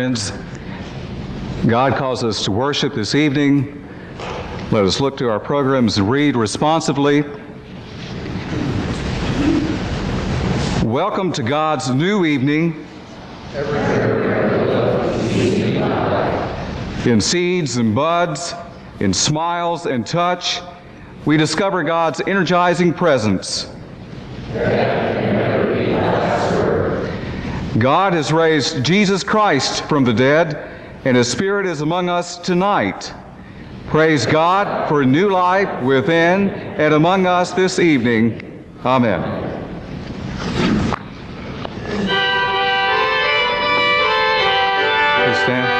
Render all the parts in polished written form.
friends. God calls us to worship this evening. Let us look to our programs and read responsively. Welcome to God's new evening. In seeds and buds, in smiles and touch, we discover God's energizing presence. God has raised Jesus Christ from the dead, and His Spirit is among us tonight. Praise God for new life within and among us this evening. Amen. Please stand.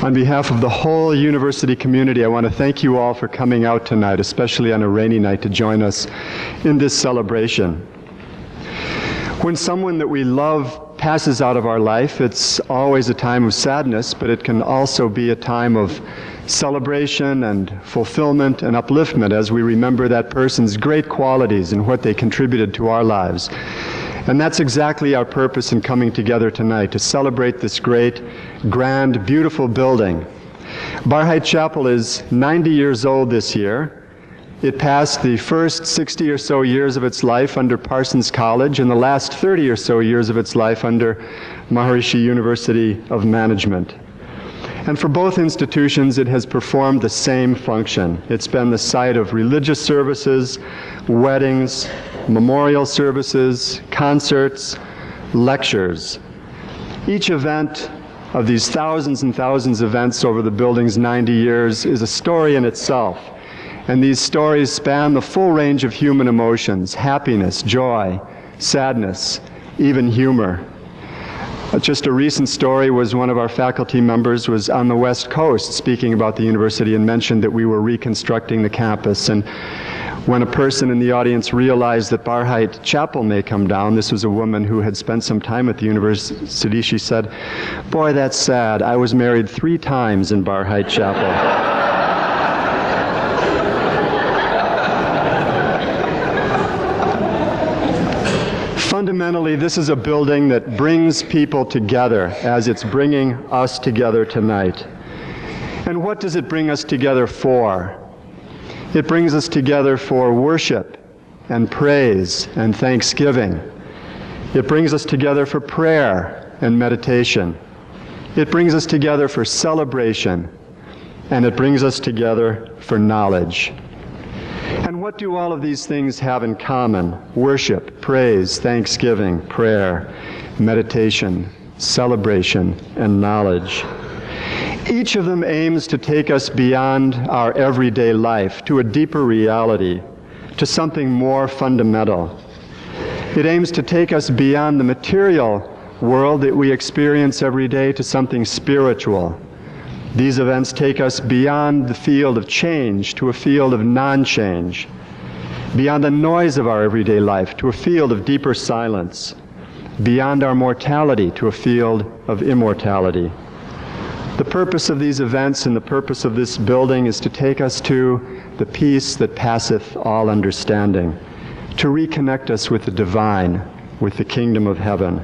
On behalf of the whole university community, I want to thank you all for coming out tonight, especially on a rainy night, to join us in this celebration. When someone that we love passes out of our life, it's always a time of sadness, but it can also be a time of celebration and fulfillment and upliftment as we remember that person's great qualities and what they contributed to our lives. And that's exactly our purpose in coming together tonight, to celebrate this great, grand, beautiful building. Barhydt Chapel is 90 years old this year. It passed the first 60 or so years of its life under Parsons College and the last 30 or so years of its life under Maharishi University of Management. And for both institutions, it has performed the same function. It's been the site of religious services, weddings, memorial services, concerts, lectures. Each event of these thousands and thousands of events over the building's 90 years is a story in itself. And these stories span the full range of human emotions: happiness, joy, sadness, even humor. Just a recent story was one of our faculty members was on the West Coast speaking about the university and mentioned that we were reconstructing the campus. And when a person in the audience realized that Barhydt Chapel may come down, this was a woman who had spent some time at the university, she said, "Boy, that's sad. I was married 3 times in Barhydt Chapel." Fundamentally, this is a building that brings people together as it's bringing us together tonight. And what does it bring us together for? It brings us together for worship, and praise and thanksgiving. It brings us together for prayer and meditation. It brings us together for celebration, and it brings us together for knowledge. And what do all of these things have in common? Worship, praise, thanksgiving, prayer, meditation, celebration, and knowledge. Each of them aims to take us beyond our everyday life to a deeper reality, to something more fundamental. It aims to take us beyond the material world that we experience every day to something spiritual. These events take us beyond the field of change to a field of non-change, beyond the noise of our everyday life to a field of deeper silence, beyond our mortality to a field of immortality. The purpose of these events and the purpose of this building is to take us to the peace that passeth all understanding, to reconnect us with the divine, with the kingdom of heaven.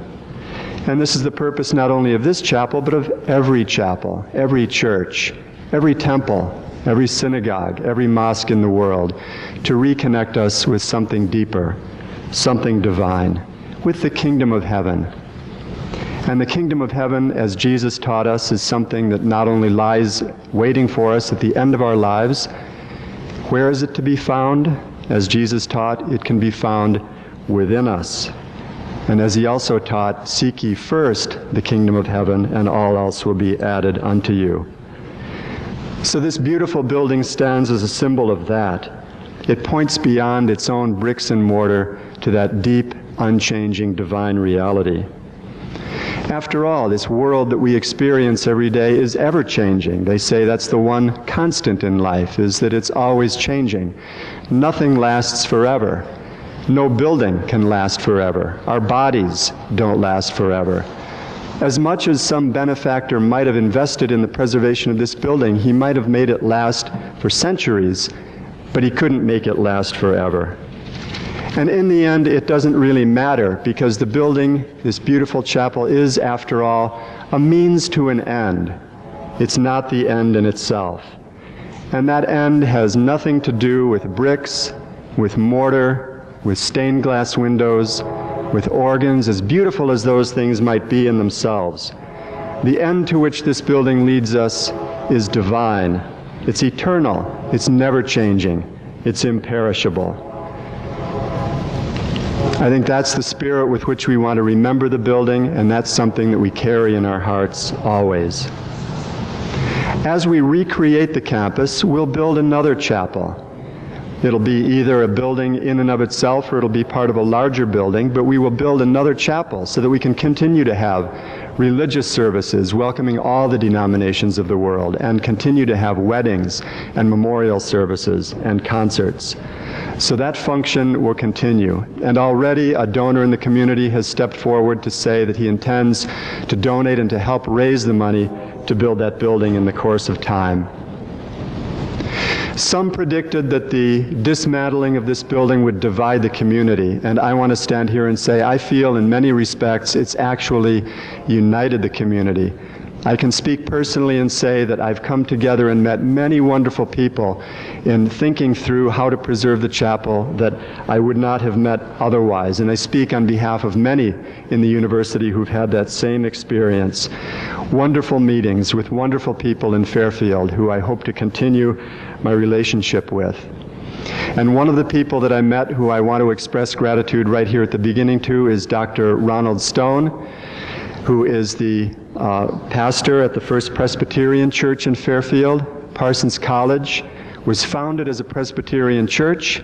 And this is the purpose not only of this chapel, but of every chapel, every church, every temple, every synagogue, every mosque in the world, to reconnect us with something deeper, something divine, with the kingdom of heaven. And the kingdom of heaven, as Jesus taught us, is something that not only lies waiting for us at the end of our lives. Where is it to be found? As Jesus taught, it can be found within us. And as he also taught, seek ye first the kingdom of heaven, and all else will be added unto you. So this beautiful building stands as a symbol of that. It points beyond its own bricks and mortar to that deep, unchanging divine reality. After all, this world that we experience every day is ever-changing. They say that's the one constant in life, is that it's always changing. Nothing lasts forever. No building can last forever. Our bodies don't last forever. As much as some benefactor might have invested in the preservation of this building, he might have made it last for centuries, but he couldn't make it last forever. And in the end, it doesn't really matter, because the building, this beautiful chapel, is, after all, a means to an end. It's not the end in itself. And that end has nothing to do with bricks, with mortar, with stained glass windows, with organs, as beautiful as those things might be in themselves. The end to which this building leads us is divine. It's eternal. It's never changing. It's imperishable. I think that's the spirit with which we want to remember the building, and that's something that we carry in our hearts always. As we recreate the campus, we'll build another chapel. It'll be either a building in and of itself, or it'll be part of a larger building, but we will build another chapel so that we can continue to have religious services welcoming all the denominations of the world, and continue to have weddings and memorial services and concerts. So that function will continue. And already a donor in the community has stepped forward to say that he intends to donate and to help raise the money to build that building in the course of time. Some predicted that the dismantling of this building would divide the community, and I want to stand here and say I feel in many respects it's actually united the community. I can speak personally and say that I've come together and met many wonderful people in thinking through how to preserve the chapel that I would not have met otherwise. And I speak on behalf of many in the university who've had that same experience. Wonderful meetings with wonderful people in Fairfield who I hope to continue my relationship with. And one of the people that I met who I want to express gratitude right here at the beginning to is Dr. Ronald Stone, who is the pastor at the First Presbyterian Church in Fairfield. Parsons College was founded as a Presbyterian church.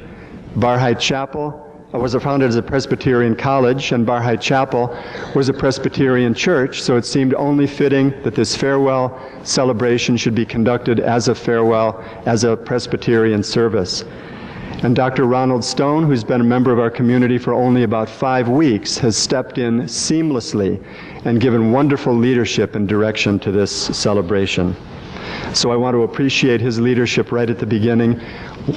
Barhydt Chapel was founded as a Presbyterian college, and Barhydt Chapel was a Presbyterian church, so it seemed only fitting that this farewell celebration should be conducted as a farewell, as a Presbyterian service. And Dr. Ronald Stone, who's been a member of our community for only about 5 weeks, has stepped in seamlessly and given wonderful leadership and direction to this celebration. So I want to appreciate his leadership right at the beginning.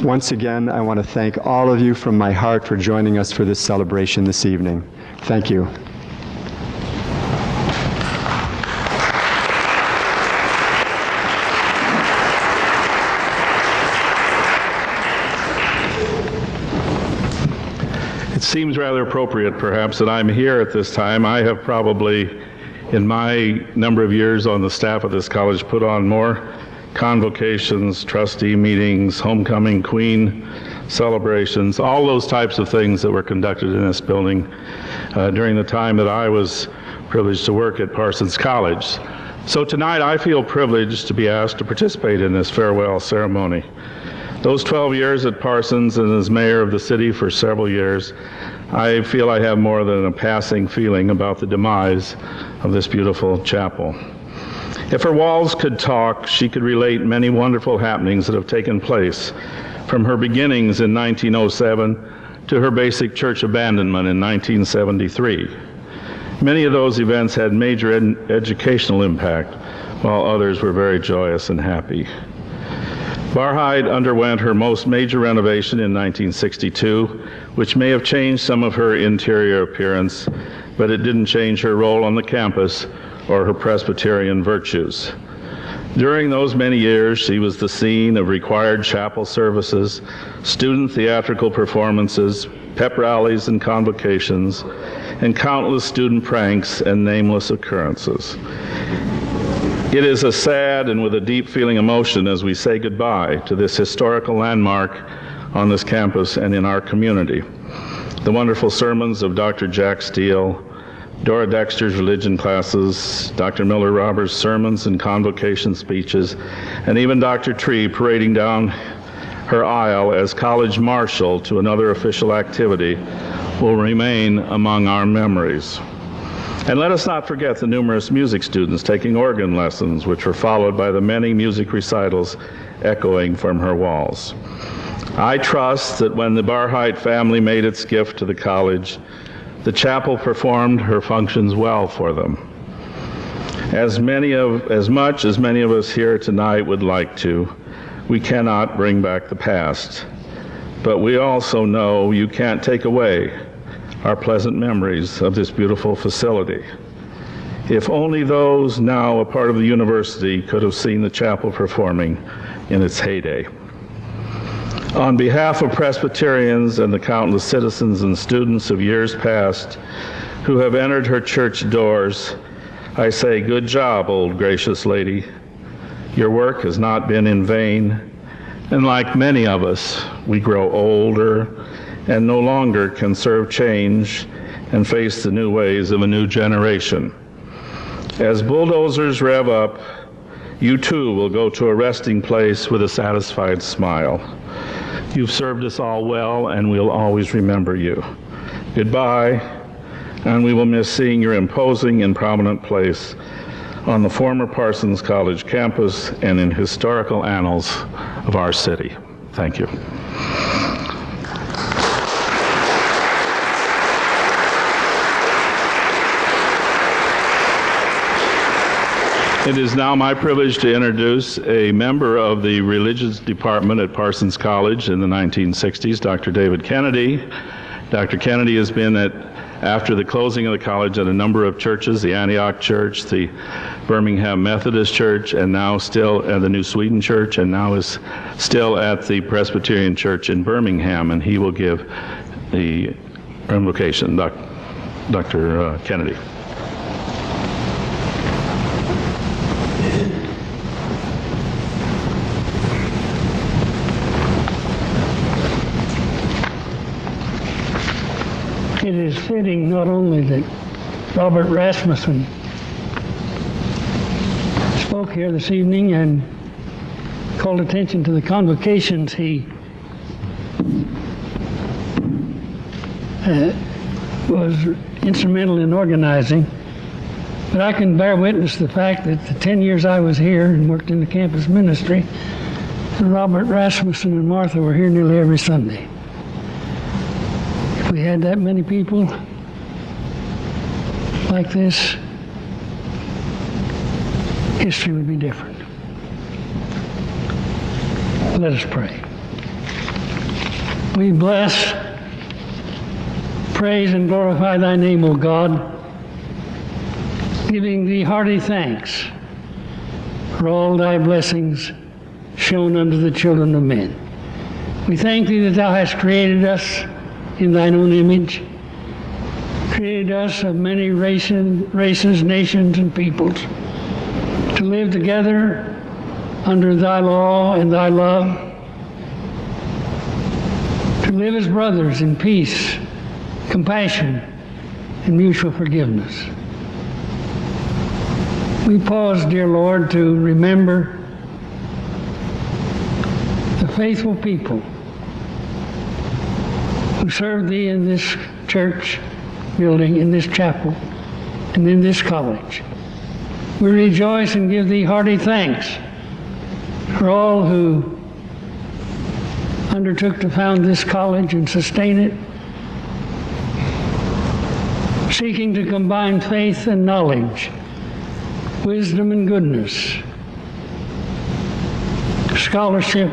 Once again, I want to thank all of you from my heart for joining us for this celebration this evening. Thank you. seems rather appropriate, perhaps, that I'm here at this time. I have probably, in my number of years on the staff of this college, put on more convocations, trustee meetings, homecoming queen celebrations, all those types of things that were conducted in this building during the time that I was privileged to work at Parsons College. So tonight I feel privileged to be asked to participate in this farewell ceremony. Those 12 years at Parsons and as mayor of the city for several years, I feel I have more than a passing feeling about the demise of this beautiful chapel. If her walls could talk, she could relate many wonderful happenings that have taken place, from her beginnings in 1907 to her basic church abandonment in 1973. Many of those events had major educational impact, while others were very joyous and happy. Barhydt underwent her most major renovation in 1962, which may have changed some of her interior appearance, but it didn't change her role on the campus or her Presbyterian virtues. During those many years, she was the scene of required chapel services, student theatrical performances, pep rallies and convocations, and countless student pranks and nameless occurrences. It is a sad and with a deep feeling emotion as we say goodbye to this historical landmark on this campus and in our community. The wonderful sermons of Dr. Jack Steele, Dora Dexter's religion classes, Dr. Miller Roberts' sermons and convocation speeches, and even Dr. Tree parading down her aisle as college marshal to another official activity will remain among our memories. And let us not forget the numerous music students taking organ lessons, which were followed by the many music recitals echoing from her walls. I trust that when the Barhydt family made its gift to the college, the chapel performed her functions well for them. As much as many of us here tonight would like to, we cannot bring back the past. But we also know you can't take away our pleasant memories of this beautiful facility. If only those now a part of the university could have seen the chapel performing in its heyday. On behalf of Presbyterians and the countless citizens and students of years past who have entered her church doors, I say, good job, old gracious lady. Your work has not been in vain, and like many of us, we grow older and no longer can serve change and face the new ways of a new generation. As bulldozers rev up, you too will go to a resting place with a satisfied smile. You've served us all well, and we'll always remember you. Goodbye, and we will miss seeing your imposing and prominent place on the former Parsons College campus and in historical annals of our city. Thank you. It is now my privilege to introduce a member of the religious department at Parsons College in the 1960s, Dr. David Kennedy. Dr. Kennedy has been after the closing of the college at a number of churches, the Antioch Church, the Birmingham Methodist Church, and now still at the New Sweden Church, and now is still at the Presbyterian Church in Birmingham, and he will give the invocation. Dr. Kennedy. It is fitting not only that Robert Rasmussen spoke here this evening and called attention to the convocations he was instrumental in organizing, but I can bear witness to the fact that the 10 years I was here and worked in the campus ministry, Robert Rasmussen and Martha were here nearly every Sunday. If we had that many people like this, history would be different. Let us pray. We bless, praise, and glorify thy name, O God, giving thee hearty thanks for all thy blessings shown unto the children of men. We thank thee that thou hast created us in thine own image, created us of many races, nations, and peoples, to live together under thy law and thy love, to live as brothers in peace, compassion, and mutual forgiveness. We pause, dear Lord, to remember the faithful people who served thee in this church building, in this chapel, and in this college. We rejoice and give thee hearty thanks for all who undertook to found this college and sustain it, seeking to combine faith and knowledge, wisdom and goodness, scholarship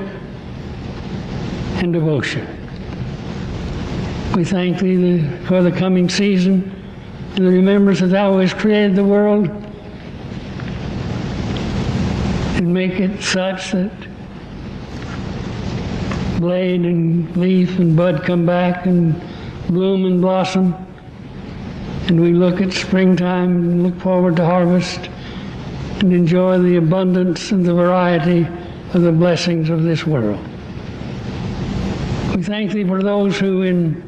and devotion. We thank thee for the coming season and the remembrance that thou hast created the world and make it such that blade and leaf and bud come back and bloom and blossom. And we look at springtime and look forward to harvest and enjoy the abundance and the variety of the blessings of this world. We thank thee for those who in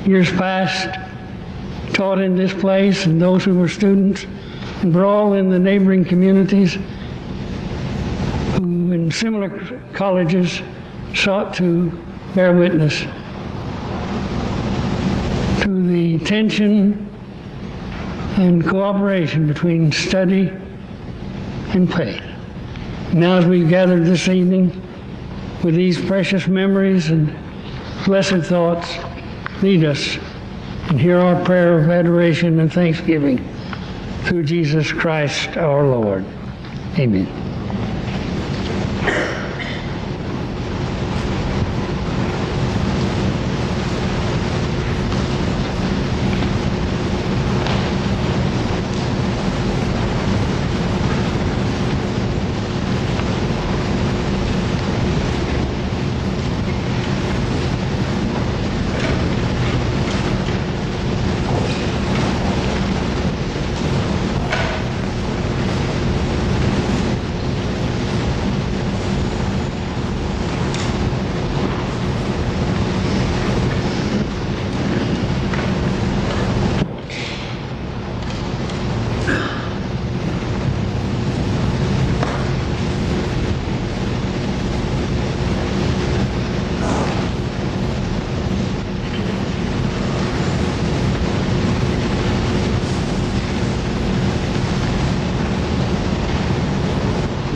years past taught in this place and those who were students, and for all in the neighboring communities who in similar colleges sought to bear witness to the tension and cooperation between study and faith. Now as we've gathered this evening with these precious memories and blessed thoughts, lead us and hear our prayer of adoration and thanksgiving through Jesus Christ our Lord. Amen.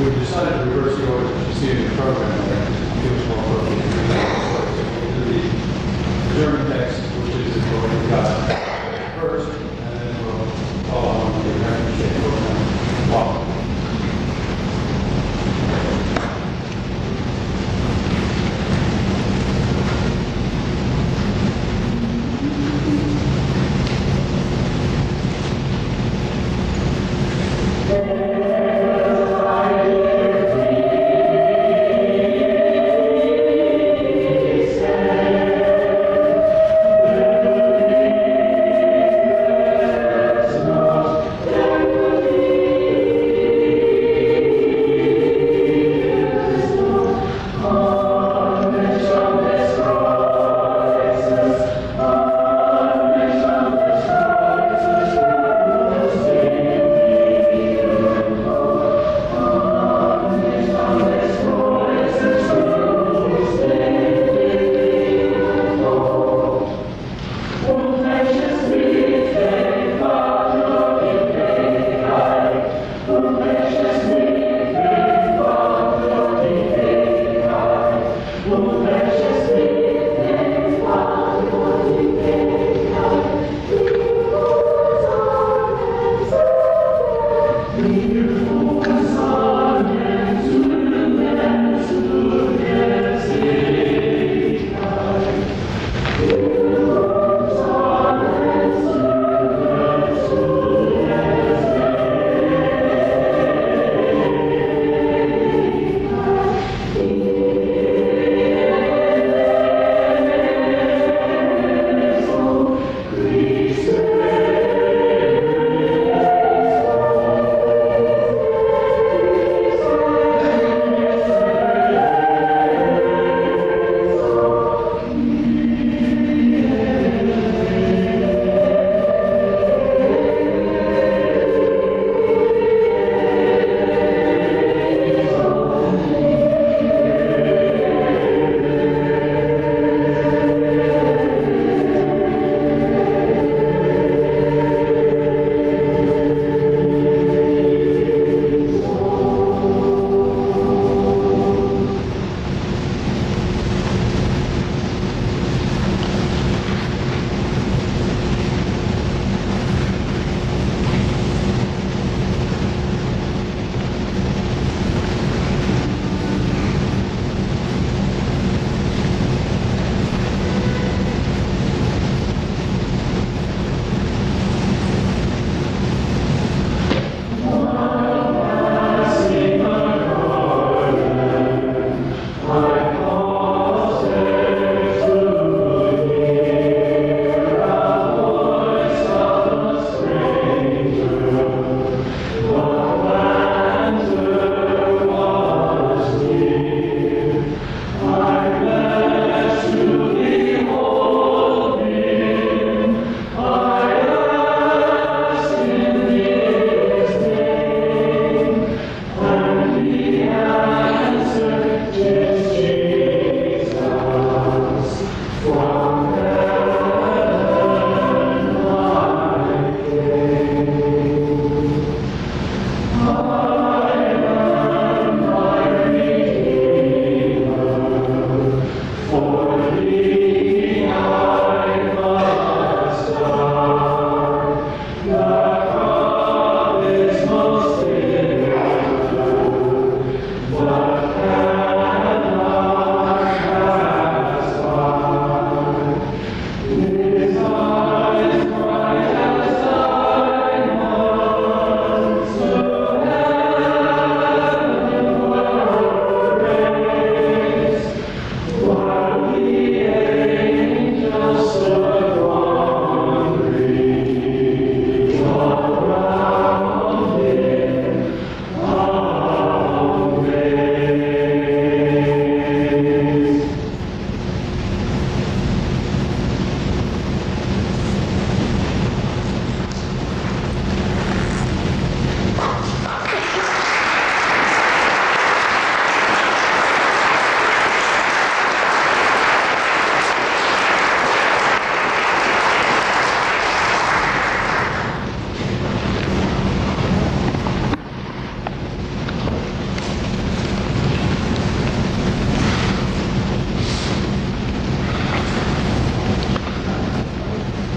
We've decided to reverse the order that you see in the program there. Give us more appropriate to the German text, which is the Word of God first, and then we'll follow on with the American Shape program. Wow.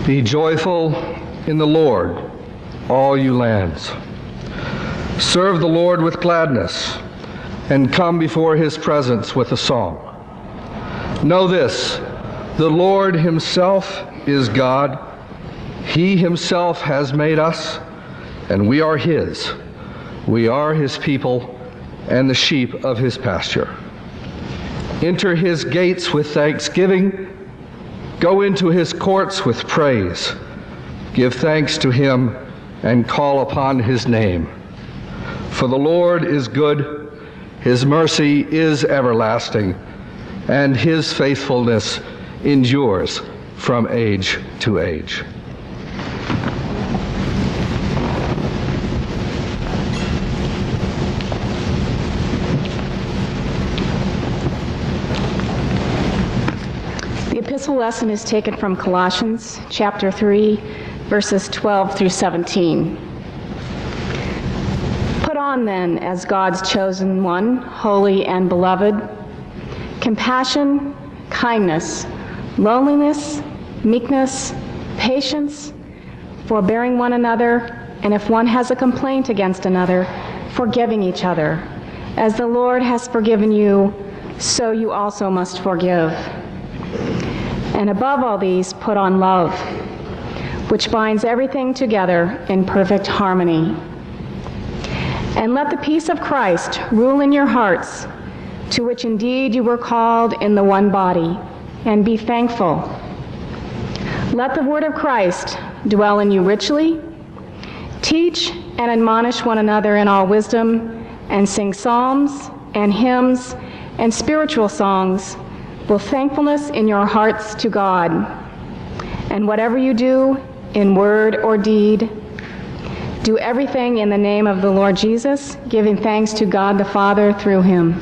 Be joyful in the Lord, all you lands. Serve the Lord with gladness, and come before his presence with a song. Know this, the Lord himself is God. He himself has made us, and we are his. We are his people and the sheep of his pasture. Enter his gates with thanksgiving. Go into his courts with praise. Give thanks to him and call upon his name. For the Lord is good, his mercy is everlasting, and his faithfulness endures from age to age. The epistle lesson is taken from Colossians chapter 3, verses 12 through 17. Put on then, as God's chosen one, holy and beloved, compassion, kindness, lowliness, meekness, patience, forbearing one another, and if one has a complaint against another, forgiving each other. As the Lord has forgiven you, so you also must forgive. And above all these, put on love, which binds everything together in perfect harmony. And let the peace of Christ rule in your hearts, to which indeed you were called in the one body, and be thankful. Let the word of Christ dwell in you richly. Teach and admonish one another in all wisdom, and sing psalms and hymns and spiritual songs with thankfulness in your hearts to God. And whatever you do, in word or deed, do everything in the name of the Lord Jesus, giving thanks to God the Father through him.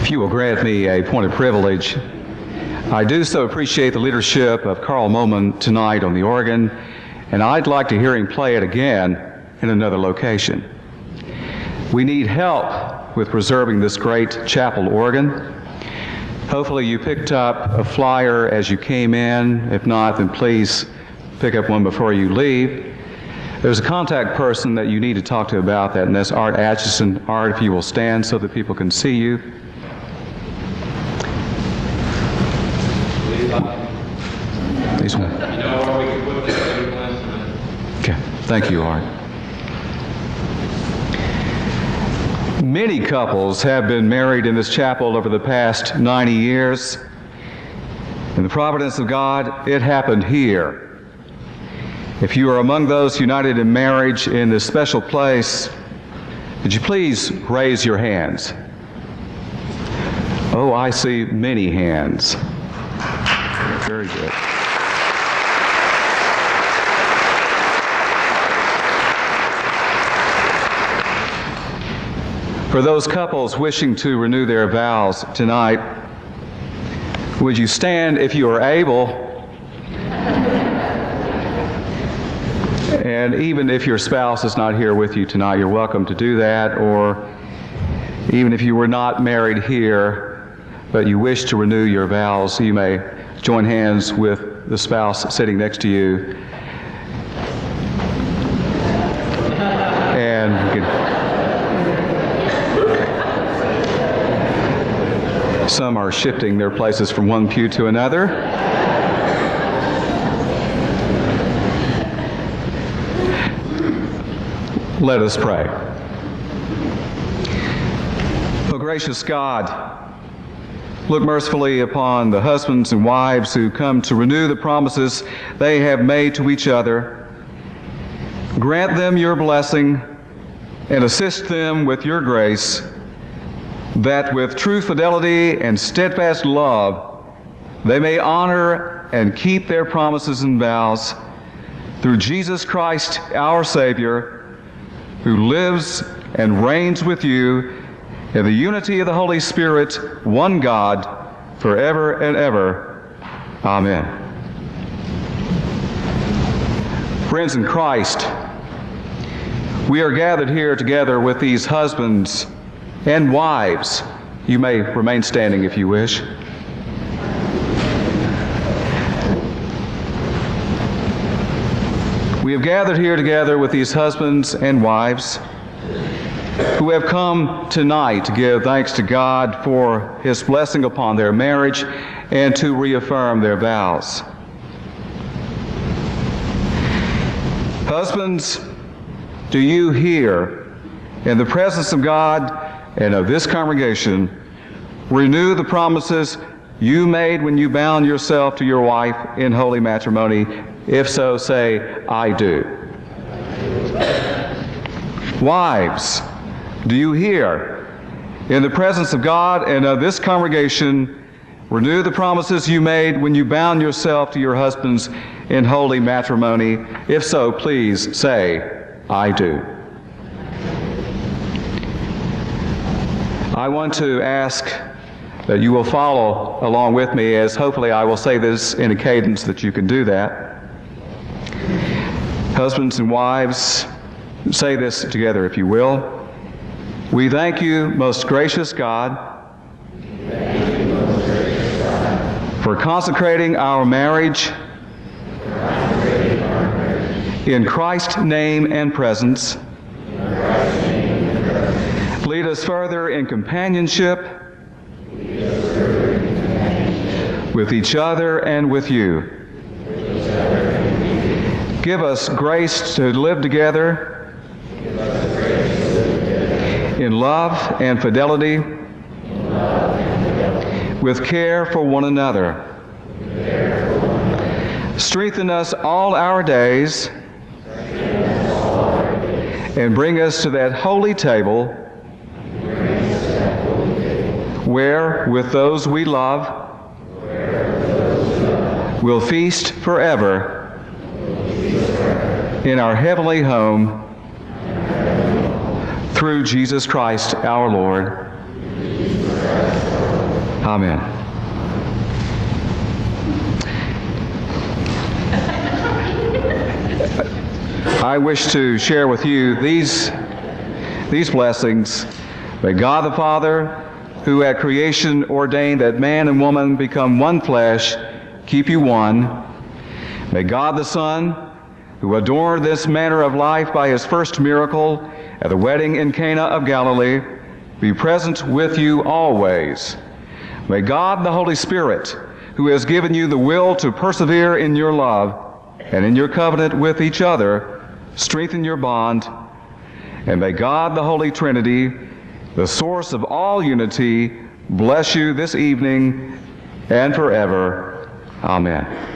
If you will grant me a point of privilege, I do so appreciate the leadership of Carl Moman tonight on the organ, and I'd like to hear him play it again in another location. We need help with preserving this great chapel organ. Hopefully you picked up a flyer as you came in. If not, then please pick up one before you leave. There's a contact person that you need to talk to about that, and that's Art Atchison. Art, if you will stand so that people can see you. These one. Okay, thank you, Art. Many couples have been married in this chapel over the past 90 years. In the providence of God, it happened here. If you are among those united in marriage in this special place, would you please raise your hands? Oh, I see many hands. Very good. For those couples wishing to renew their vows tonight, would you stand if you are able? And even if your spouse is not here with you tonight, you're welcome to do that. Or even if you were not married here, but you wish to renew your vows, you may join hands with the spouse sitting next to you. And you can, some are shifting their places from one pew to another. Let us pray. Oh, gracious God, look mercifully upon the husbands and wives who come to renew the promises they have made to each other. Grant them your blessing and assist them with your grace, that with true fidelity and steadfast love they may honor and keep their promises and vows through Jesus Christ, our Savior, who lives and reigns with you in the unity of the Holy Spirit, one God, forever and ever. Amen. Friends in Christ, we are gathered here together with these husbands and wives. You may remain standing if you wish. We have gathered here together with these husbands and wives who have come tonight to give thanks to God for His blessing upon their marriage and to reaffirm their vows. Husbands, do you here, in the presence of God and of this congregation, renew the promises you made when you bound yourself to your wife in holy matrimony? If so, say, I do. Wives, do you here, in the presence of God and of this congregation, renew the promises you made when you bound yourself to your husbands in holy matrimony? If so, please say, I do. I want to ask that you will follow along with me, as hopefully I will say this in a cadence that you can do that. Husbands and wives, say this together if you will. We thank you, most gracious God, for consecrating our marriage in Christ's name and presence. Lead us further in companionship with each other and with you. Give us grace to live together in love and fidelity, with care for one another. Strengthen us all our days and bring us to that holy table where, with those we love, we'll feast forever in our heavenly home through Jesus Christ our Lord. Amen. I wish to share with you these blessings. May God the Father, who at creation ordained that man and woman become one flesh, keep you one. May God the Son, who adorned this manner of life by his first miracle at the wedding in Cana of Galilee, be present with you always. May God the Holy Spirit, who has given you the will to persevere in your love and in your covenant with each other, strengthen your bond. And may God the Holy Trinity, the source of all unity, bless you this evening and forever. Amen.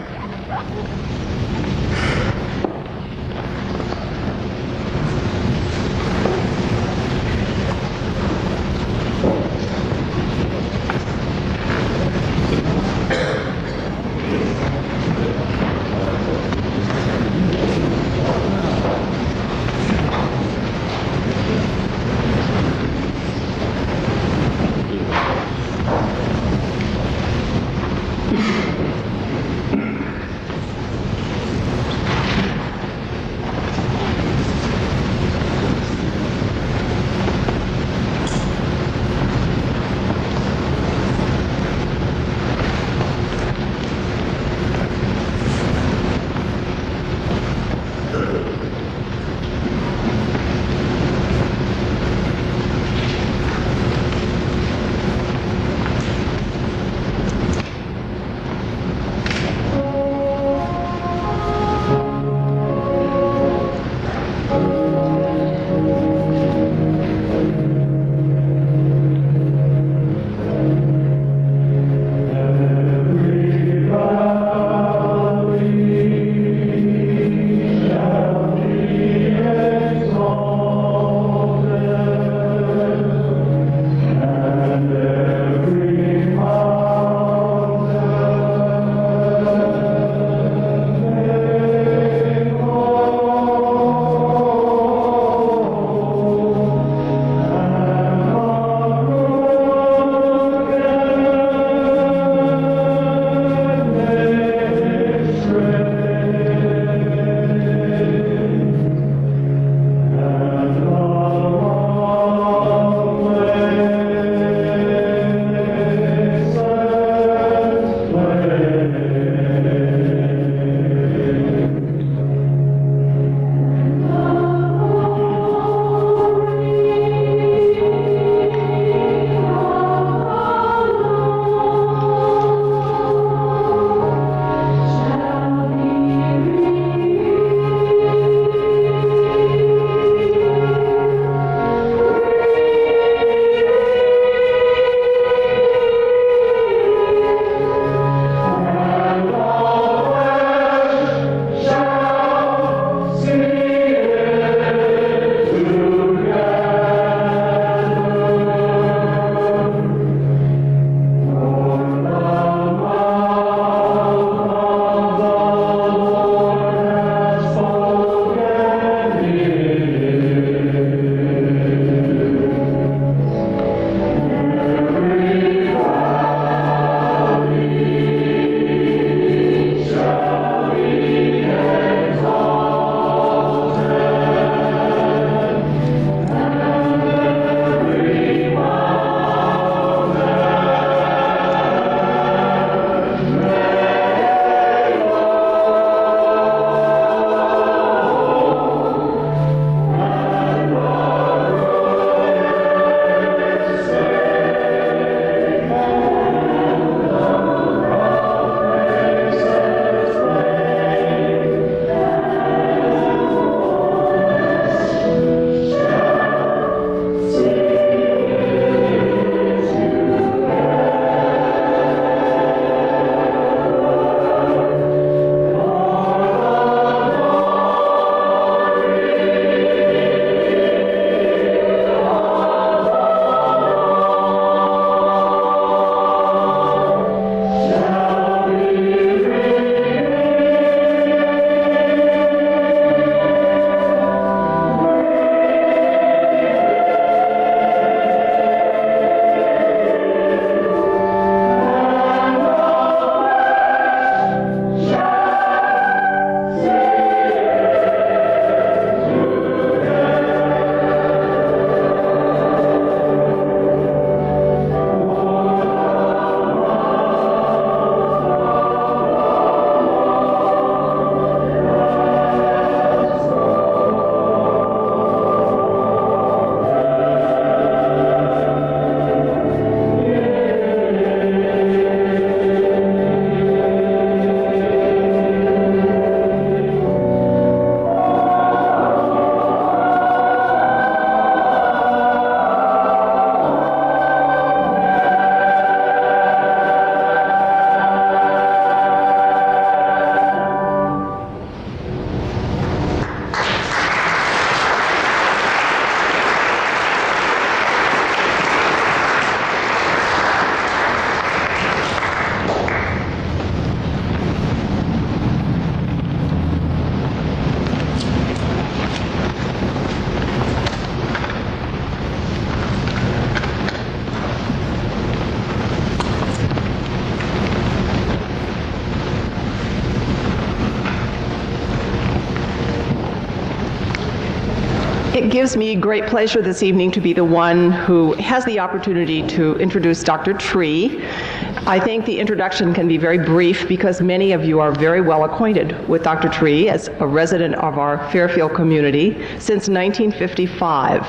It gives me great pleasure this evening to be the one who has the opportunity to introduce Dr. Tree. I think the introduction can be very brief because many of you are very well acquainted with Dr. Tree as a resident of our Fairfield community since 1955.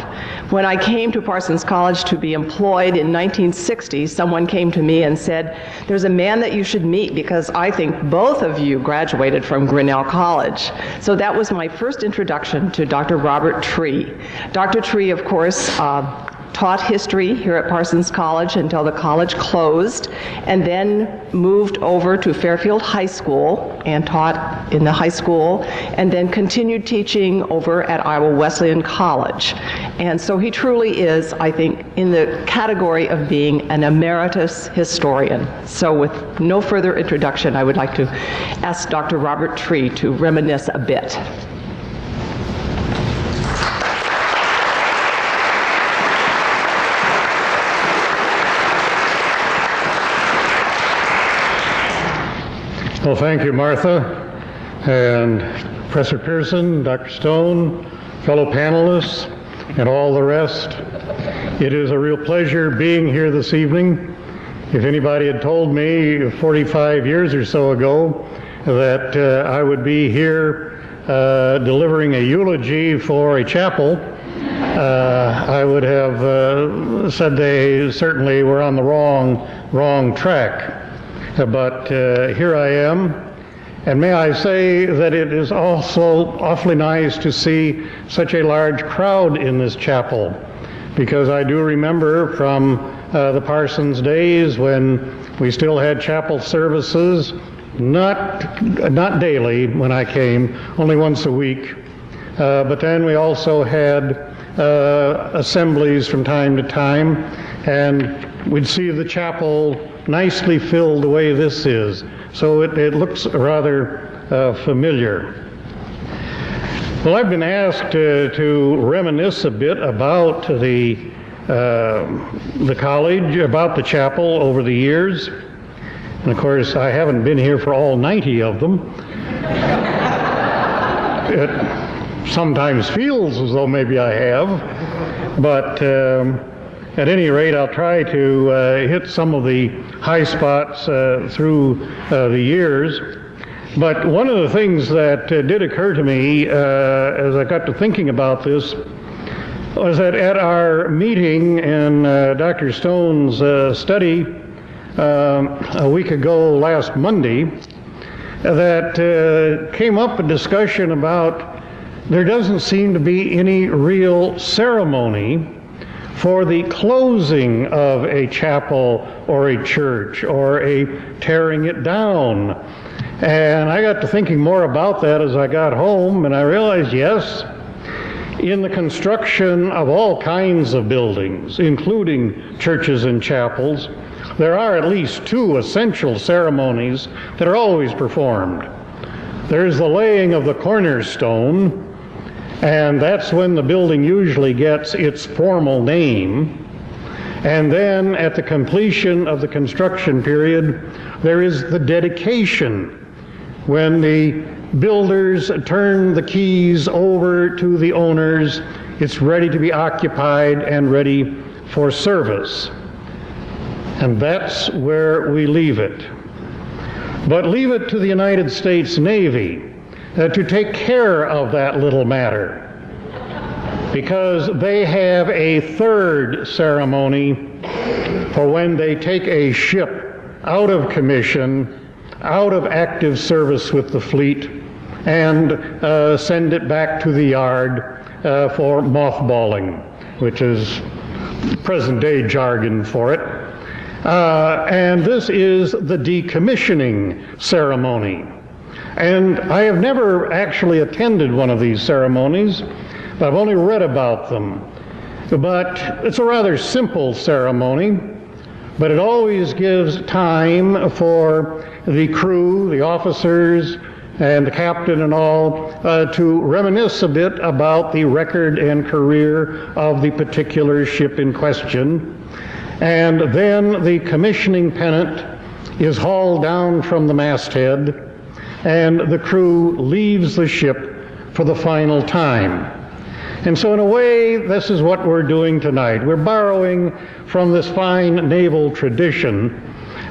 When I came to Parsons College to be employed in 1960, someone came to me and said, "There's a man that you should meet because I think both of you graduated from Grinnell College." So that was my first introduction to Dr. Robert Tree. Dr. Tree, of course, taught history here at Parsons College until the college closed, and then moved over to Fairfield High School and taught in the high school, and then continued teaching over at Iowa Wesleyan College. And so he truly is, I think, in the category of being an emeritus historian. So with no further introduction, I would like to ask Dr. Robert Tree to reminisce a bit. Well, thank you, Martha, and Professor Pearson, Dr. Stone, fellow panelists, and all the rest. It is a real pleasure being here this evening. If anybody had told me 45 years or so ago that I would be here delivering a eulogy for a chapel, I would have said they certainly were on the wrong track. But here I am, and may I say that it is also awfully nice to see such a large crowd in this chapel, because I do remember from the Parsons days when we still had chapel services, not daily when I came, only once a week, but then we also had assemblies from time to time, and we'd see the chapel nicely filled the way this is. So it looks rather familiar. Well, I've been asked to reminisce a bit about the college, about the chapel over the years. And of course, I haven't been here for all 90 of them. It sometimes feels as though maybe I have, but at any rate, I'll try to hit some of the high spots through the years. But one of the things that did occur to me as I got to thinking about this was that at our meeting in Dr. Stone's study a week ago last Monday, that came up a discussion about there doesn't seem to be any real ceremony for the closing of a chapel or a church or a tearing it down. And I got to thinking more about that as I got home, and I realized, yes, in the construction of all kinds of buildings, including churches and chapels, there are at least two essential ceremonies that are always performed. There's the laying of the cornerstone, and that's when the building usually gets its formal name. And then at the completion of the construction period, there is the dedication, when the builders turn the keys over to the owners. It's ready to be occupied and ready for service. And that's where we leave it. But leave it to the United States Navy to take care of that little matter, because they have a third ceremony for when they take a ship out of commission, out of active service with the fleet, and send it back to the yard for mothballing, which is present-day jargon for it. And this is the decommissioning ceremony. And I have never actually attended one of these ceremonies, but I've only read about them. But it's a rather simple ceremony, but it always gives time for the crew, the officers, and the captain and all to reminisce a bit about the record and career of the particular ship in question. And then the commissioning pennant is hauled down from the masthead, and the crew leaves the ship for the final time. And so in a way, this is what we're doing tonight. We're borrowing from this fine naval tradition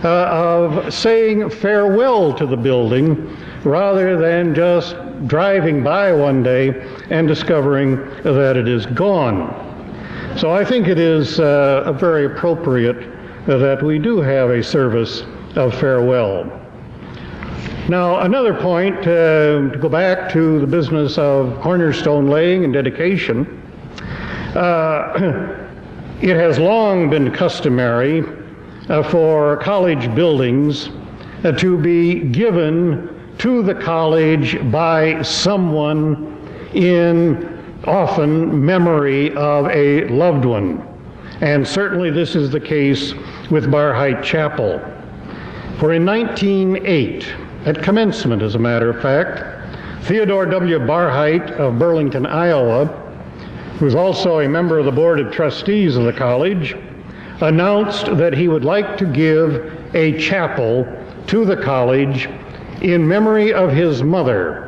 of saying farewell to the building rather than just driving by one day and discovering that it is gone. So I think it is very appropriate that we do have a service of farewell. Now, another point, to go back to the business of cornerstone laying and dedication, it has long been customary for college buildings to be given to the college by someone in often memory of a loved one. And certainly this is the case with Barhydt Chapel. For in 1908, at commencement, as a matter of fact, Theodore W. Barhydt of Burlington, Iowa, who was also a member of the Board of Trustees of the college, announced that he would like to give a chapel to the college in memory of his mother.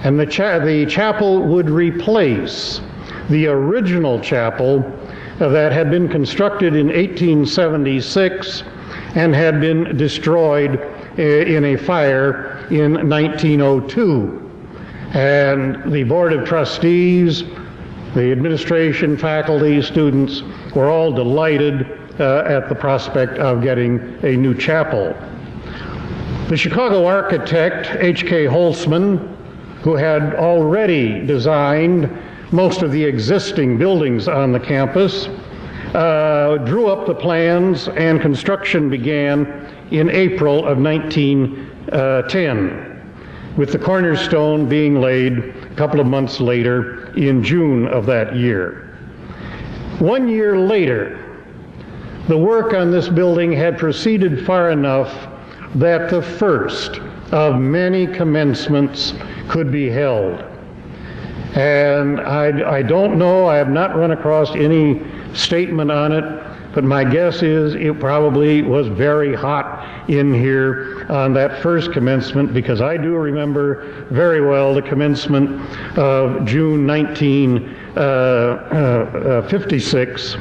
And the chapel would replace the original chapel that had been constructed in 1876 and had been destroyed in a fire in 1902. And the Board of Trustees, the administration, faculty, students were all delighted at the prospect of getting a new chapel. The Chicago architect, H.K. Holtzman, who had already designed most of the existing buildings on the campus, drew up the plans, and construction began in April of 1910, with the cornerstone being laid a couple of months later in June of that year. 1 year later, the work on this building had proceeded far enough that the first of many commencements could be held. And I don't know, I have not run across any statement on it, but my guess is it probably was very hot in here on that first commencement, because I do remember very well the commencement of June 1956,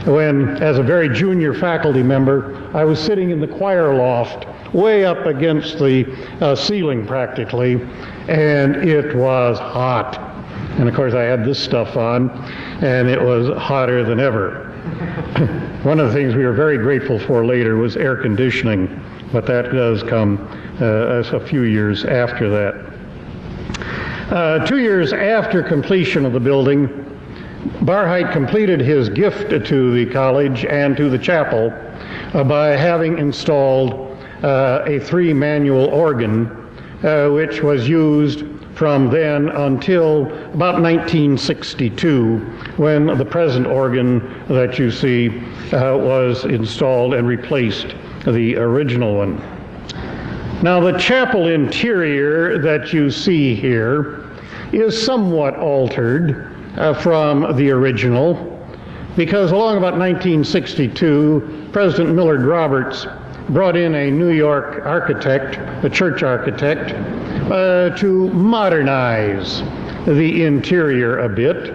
when, as a very junior faculty member, I was sitting in the choir loft way up against the ceiling practically, and it was hot. And of course I had this stuff on, and it was hotter than ever. One of the things we were very grateful for later was air conditioning, but that does come a few years after that. 2 years after completion of the building, Barhydt completed his gift to the college and to the chapel by having installed a 3-manual organ, which was used from then until about 1962, when the present organ that you see was installed and replaced the original one. Now, the chapel interior that you see here is somewhat altered from the original, because along about 1962, President Millard Roberts brought in a New York architect, a church architect, to modernize the interior a bit.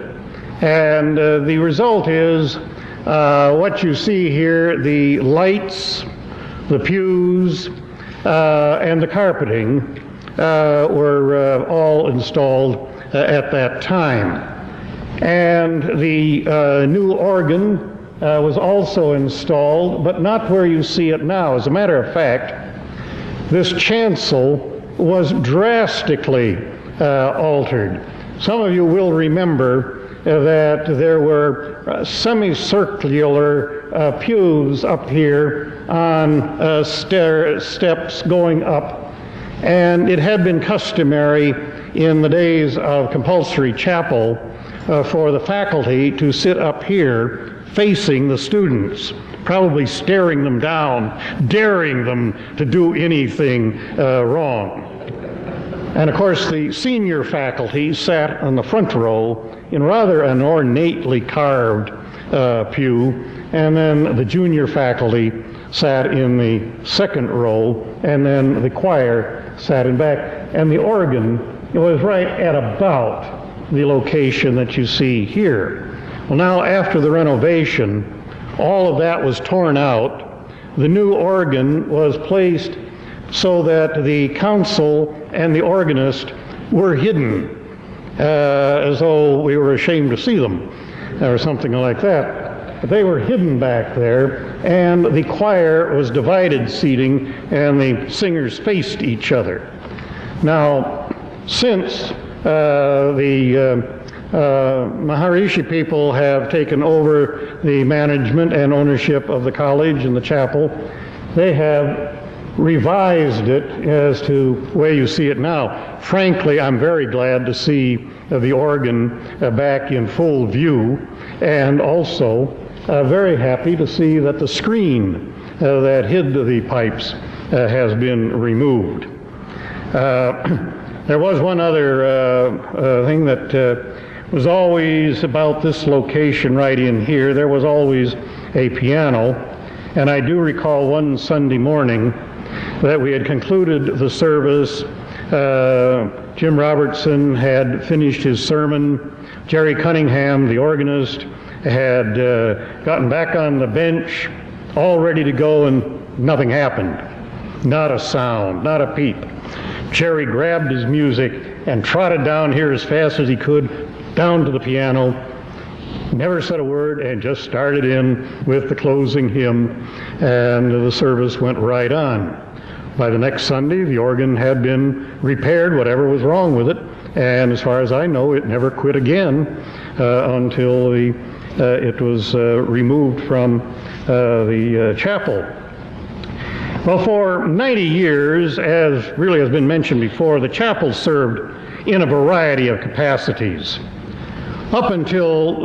And the result is what you see here: the lights, the pews, and the carpeting were all installed at that time. And the new organ was also installed, but not where you see it now. As a matter of fact, this chancel was drastically altered. Some of you will remember that there were semicircular pews up here on steps going up, and it had been customary in the days of compulsory chapel for the faculty to sit up here facing the students, probably staring them down, daring them to do anything wrong. And of course, the senior faculty sat on the front row in rather an ornately carved pew, and then the junior faculty sat in the second row, and then the choir sat in back. And the organ was right at about the location that you see here. Well, now after the renovation, all of that was torn out. The new organ was placed so that the council and the organist were hidden, as though we were ashamed to see them, or something like that. But they were hidden back there, and the choir was divided seating, and the singers faced each other. Now, since the Maharishi people have taken over the management and ownership of the college and the chapel, they have revised it as to the way you see it now. Frankly, I'm very glad to see the organ back in full view, and also very happy to see that the screen that hid the pipes has been removed. There was one other thing that was always about this location right in here. There was always a piano, and I do recall one Sunday morning that we had concluded the service. Jim Robertson had finished his sermon. Jerry Cunningham, the organist, had gotten back on the bench, all ready to go, and nothing happened. Not a sound, not a peep. Jerry grabbed his music and trotted down here as fast as he could, down to the piano, never said a word, and just started in with the closing hymn, and the service went right on. By the next Sunday, the organ had been repaired, whatever was wrong with it, and as far as I know, it never quit again until it was removed from the chapel. Well, for 90 years, as really has been mentioned before, the chapel served in a variety of capacities. Up until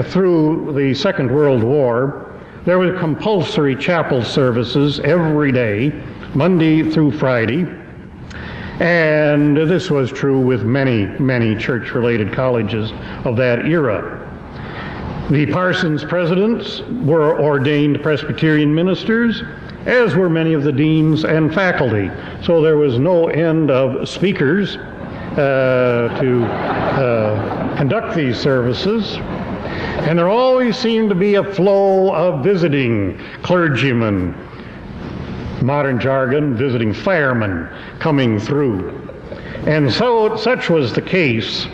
through the Second World War, there were compulsory chapel services every day, Monday through Friday, and this was true with many, many church-related colleges of that era. The parsons presidents were ordained Presbyterian ministers, as were many of the deans and faculty. So there was no end of speakers to conduct these services. And there always seemed to be a flow of visiting clergymen, modern jargon, visiting firemen coming through. And so such was the case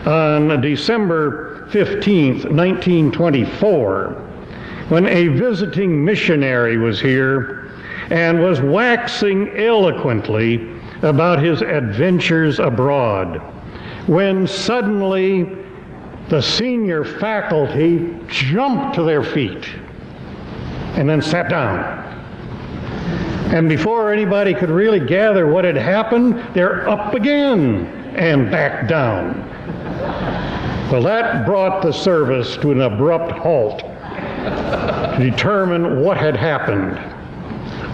on December 15th, 1924, when a visiting missionary was here and was waxing eloquently about his adventures abroad, when suddenly the senior faculty jumped to their feet and then sat down. And before anybody could really gather what had happened, they're up again and back down. Well, that brought the service to an abrupt halt to determine what had happened.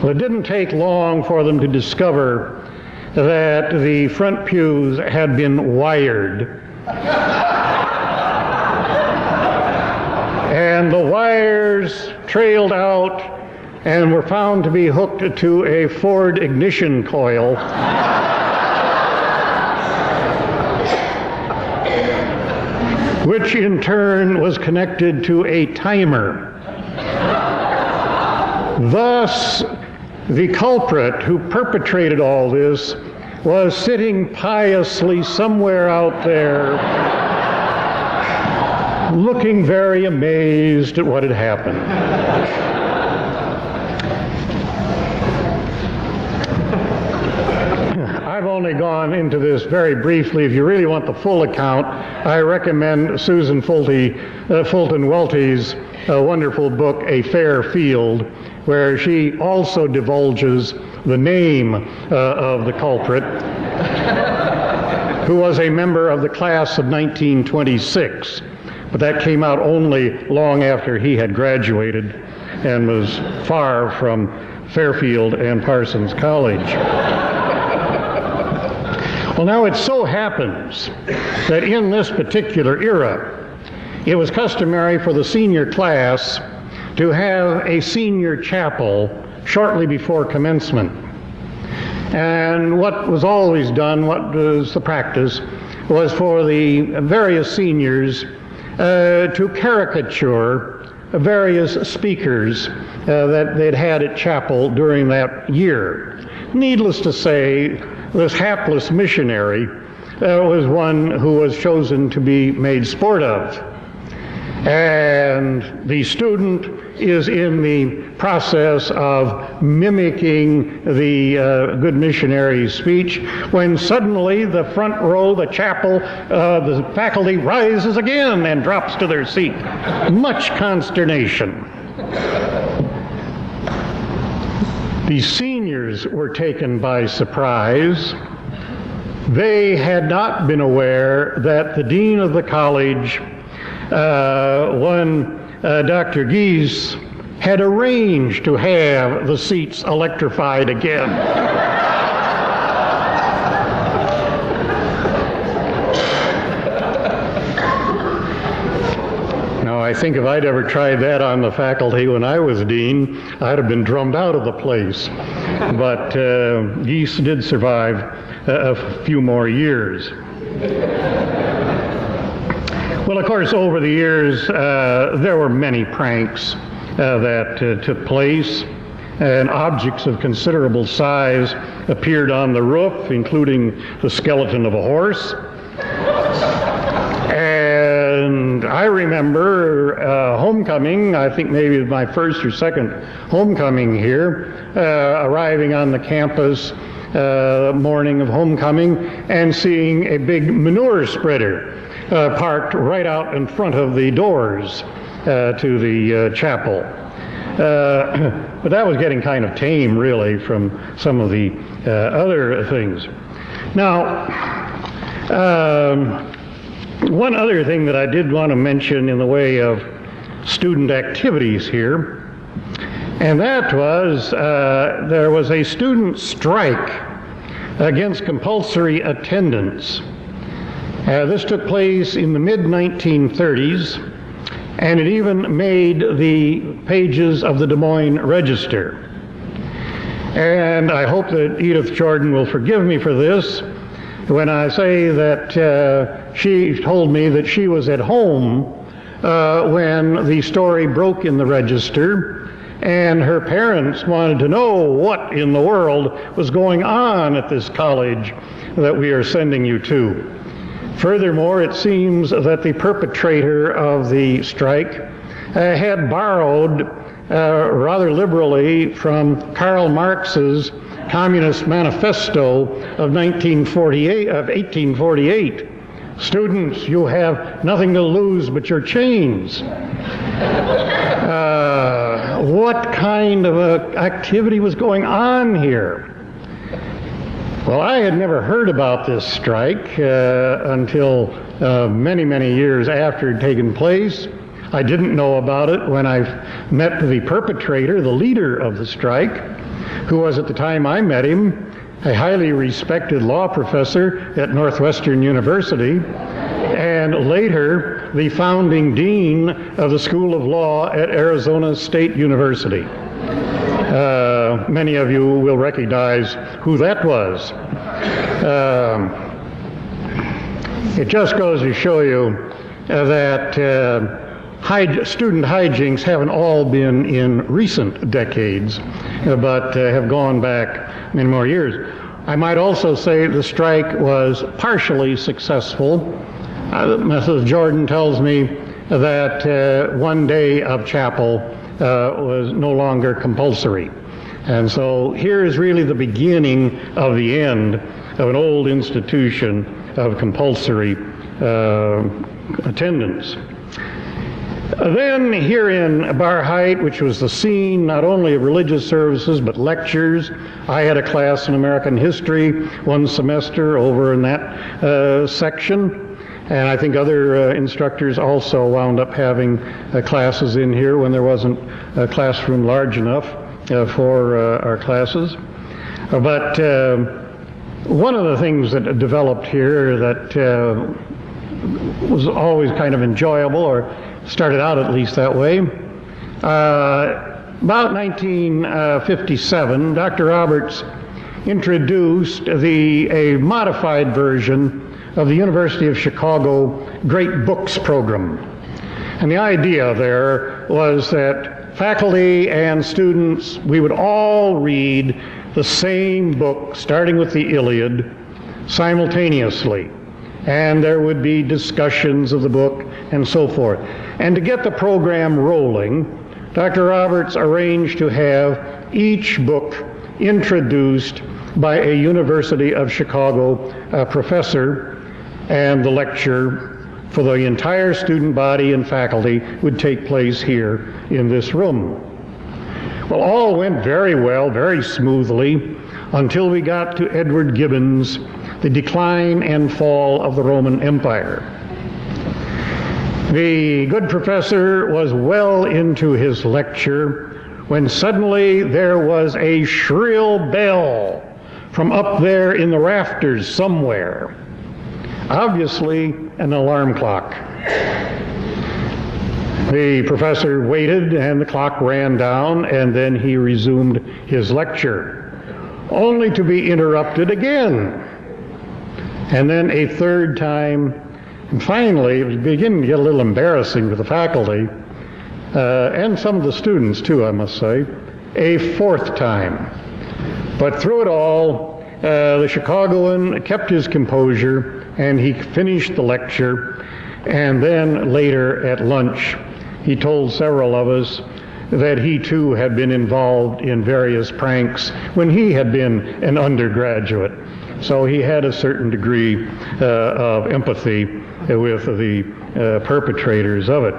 Well, it didn't take long for them to discover that the front pews had been wired. And the wires trailed out and were found to be hooked to a Ford ignition coil. Which in turn was connected to a timer. Thus, the culprit who perpetrated all this was sitting piously somewhere out there, looking very amazed at what had happened. I've only gone into this very briefly. If you really want the full account, I recommend Susan Fulton Welty's wonderful book, A Fair Field, where she also divulges the name of the culprit, who was a member of the class of 1926. But that came out only long after he had graduated and was far from Fairfield and Parsons College. Well, now it so happens that in this particular era, it was customary for the senior class to have a senior chapel shortly before commencement. And what was always done, what was the practice, was for the various seniors to caricature various speakers that they'd had at chapel during that year. Needless to say, this hapless missionary was one who was chosen to be made sport of. And the student is in the process of mimicking the good missionary's speech when suddenly the front row, the chapel, the faculty rises again and drops to their seat. Much consternation. The seniors were taken by surprise. They had not been aware that the dean of the college, Dr. Gies, had arranged to have the seats electrified again. Now, I think if I'd ever tried that on the faculty when I was dean, I'd have been drummed out of the place. But Gies did survive a few more years. Well, of course, over the years, there were many pranks that took place, and objects of considerable size appeared on the roof, including the skeleton of a horse. And I remember homecoming, I think maybe my first or second homecoming here, arriving on the campus morning of homecoming and seeing a big manure spreader parked right out in front of the doors to the chapel. But that was getting kind of tame, really, from some of the other things. Now, one other thing that I did want to mention in the way of student activities here, and that was there was a student strike against compulsory attendance. This took place in the mid-1930s, and it even made the pages of the Des Moines Register. And I hope that Edith Jordan will forgive me for this when I say that she told me that she was at home when the story broke in the Register, and her parents wanted to know what in the world was going on at this college that we are sending you to. Furthermore, it seems that the perpetrator of the strike had borrowed rather liberally from Karl Marx's Communist Manifesto of 1848. Students, you have nothing to lose but your chains. What kind of activity was going on here? Well, I had never heard about this strike until many, many years after it had taken place. I didn't know about it when I met the perpetrator, the leader of the strike, who was at the time I met him a highly respected law professor at Northwestern University, and later the founding dean of the School of Law at Arizona State University. Many of you will recognize who that was. It just goes to show you that student hijinks haven't all been in recent decades, but have gone back many more years. I might also say the strike was partially successful. Mrs. Jordan tells me that one day of chapel was no longer compulsory. And so here is really the beginning of the end of an old institution of compulsory attendance. Then here in Barhydt, which was the scene not only of religious services but lectures, I had a class in American history one semester over in that section, and I think other instructors also wound up having classes in here when there wasn't a classroom large enough for our classes. But one of the things that developed here that was always kind of enjoyable, or started out at least that way, about 1957, Dr. Roberts introduced a modified version of the University of Chicago Great Books Program. And the idea there was that faculty and students, we would all read the same book, starting with the Iliad, simultaneously. And there would be discussions of the book and so forth. And to get the program rolling, Dr. Roberts arranged to have each book introduced by a University of Chicago professor, and the lecture for the entire student body and faculty would take place here in this room. Well, all went very well, very smoothly, until we got to Edward Gibbon's The Decline and Fall of the Roman Empire. The good professor was well into his lecture when suddenly there was a shrill bell from up there in the rafters somewhere. Obviously, an alarm clock. The professor waited and the clock ran down, and then he resumed his lecture, only to be interrupted again. And then a third time, and finally, it was beginning to get a little embarrassing for the faculty, and some of the students too, I must say, a fourth time. But through it all, the Chicagoan kept his composure, and he finished the lecture, and then later at lunch, he told several of us that he too had been involved in various pranks when he had been an undergraduate. So he had a certain degree of empathy with the perpetrators of it.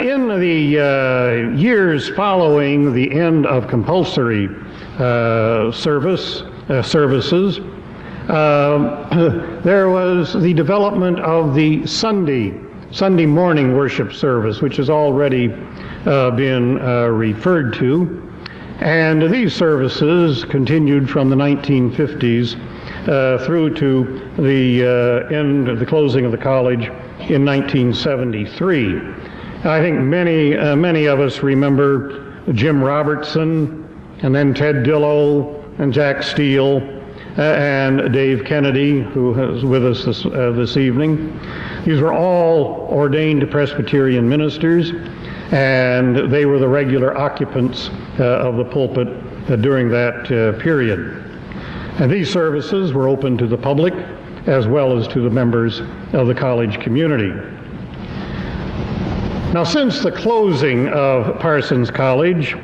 In the years following the end of compulsory services, there was the development of the Sunday morning worship service, which has already been referred to. And these services continued from the 1950s through to the closing of the college in 1973. I think many of us remember Jim Robertson, and then Ted Dillow, and Jack Steele, and Dave Kennedy, who is with us this evening. These were all ordained Presbyterian ministers, and they were the regular occupants of the pulpit during that period. And these services were open to the public as well as to the members of the college community. Now, since the closing of Parsons College,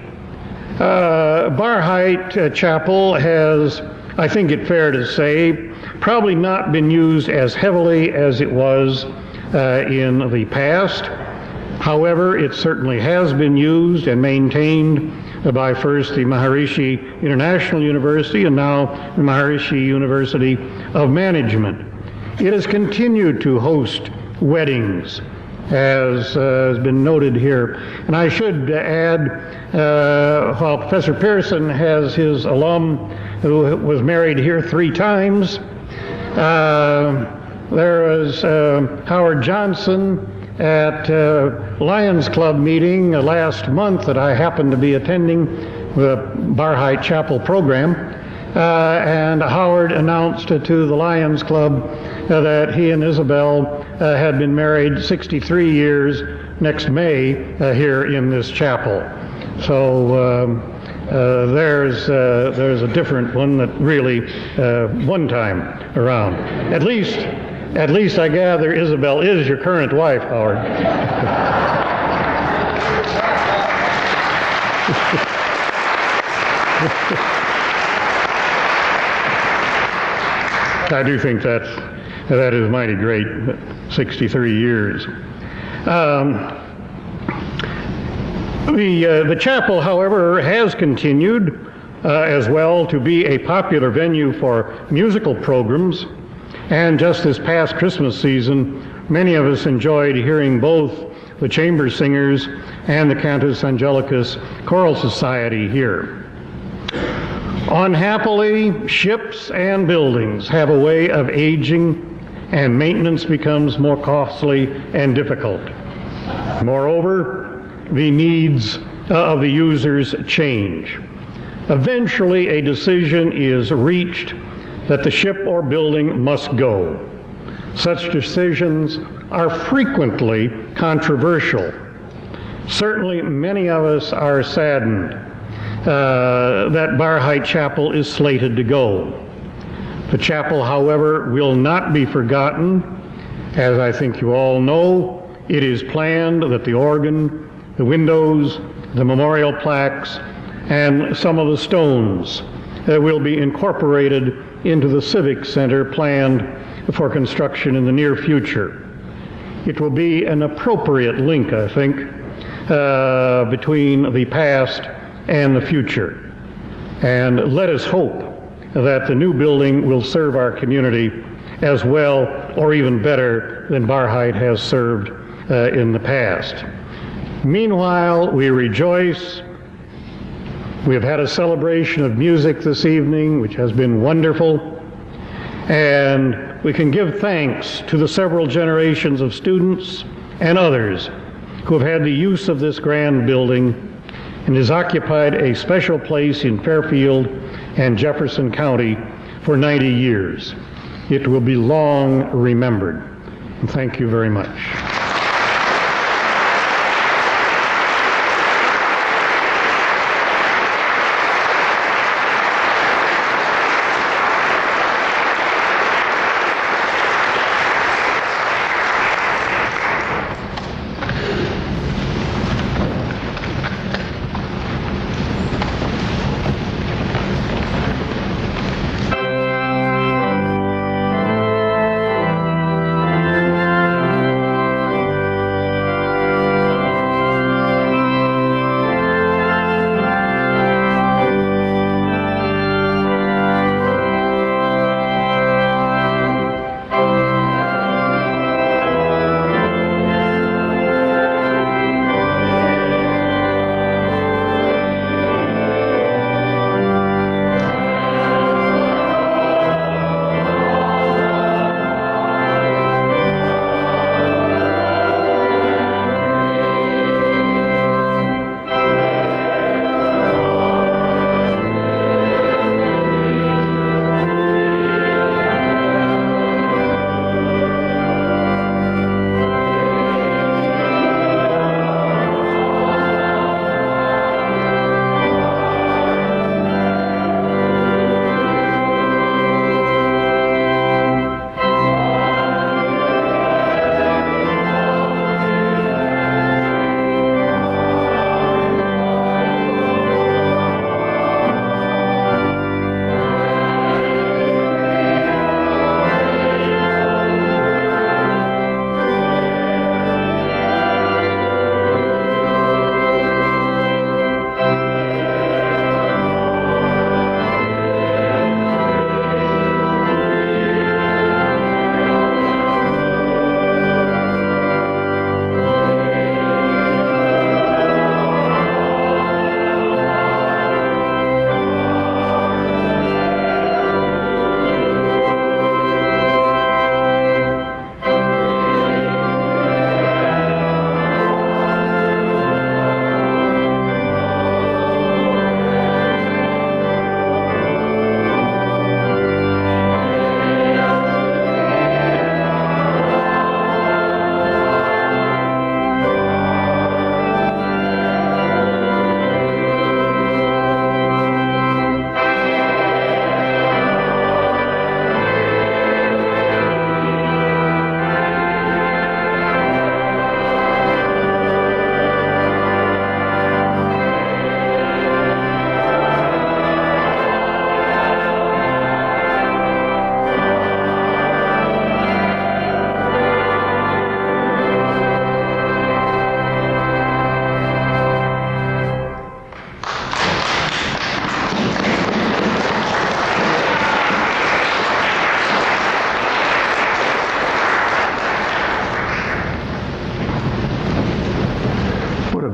Barhydt Chapel has, I think it fair to say, probably not been used as heavily as it was in the past. However, it certainly has been used and maintained by first the Maharishi International University and now the Maharishi University of Management. It has continued to host weddings, as has been noted here. And I should add, while Professor Pearson has his alum who was married here 3 times, there was Howard Johnson at Lions Club meeting last month that I happened to be attending the Barhydt Chapel program, and Howard announced to the Lions Club that he and Isabel had been married 63 years next May here in this chapel. So there's a different one that really one time around. At least I gather Isabel is your current wife, Howard. I do think that is mighty great, 63 years. The chapel, however, has continued as well to be a popular venue for musical programs. And just this past Christmas season, many of us enjoyed hearing both the chamber singers and the Cantus Angelicus Choral Society here. Unhappily, ships and buildings have a way of aging, and maintenance becomes more costly and difficult. Moreover, the needs of the users change. Eventually, a decision is reached that the ship or building must go. Such decisions are frequently controversial. Certainly, many of us are saddened that Barhydt Chapel is slated to go. The chapel, however, will not be forgotten. As I think you all know, it is planned that the organ, the windows, the memorial plaques, and some of the stones will be incorporated into the Civic Center planned for construction in the near future. It will be an appropriate link, I think, between the past and the future. And let us hope that the new building will serve our community as well or even better than Barhydt has served in the past. Meanwhile, we rejoice. We have had a celebration of music this evening, which has been wonderful. And we can give thanks to the several generations of students and others who have had the use of this grand building and has occupied a special place in Fairfield and Jefferson County for 90 years. It will be long remembered. And thank you very much.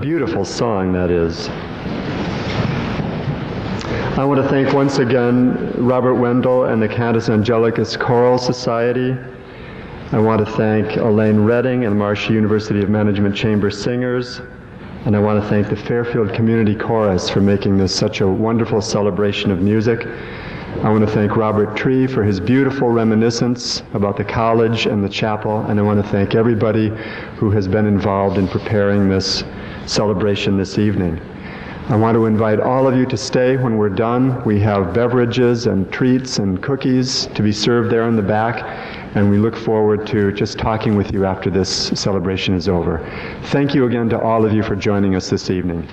Beautiful song that is. I want to thank once again Robert Wendell and the Cantus Angelicus Choral Society. I want to thank Elaine Redding and the Marshall University of Management Chamber Singers. And I want to thank the Fairfield Community Chorus for making this such a wonderful celebration of music. I want to thank Robert Tree for his beautiful reminiscence about the college and the chapel, and I want to thank everybody who has been involved in preparing this celebration this evening. I want to invite all of you to stay when we're done. We have beverages and treats and cookies to be served there in the back, and we look forward to just talking with you after this celebration is over. Thank you again to all of you for joining us this evening.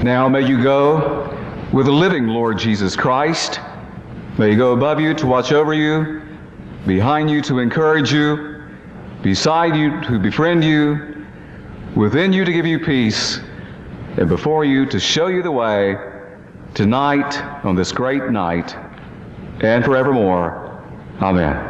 Now may you go with the living Lord Jesus Christ. May he go above you to watch over you, behind you to encourage you, beside you to befriend you, within you to give you peace, and before you to show you the way, tonight, on this great night, and forevermore. Amen.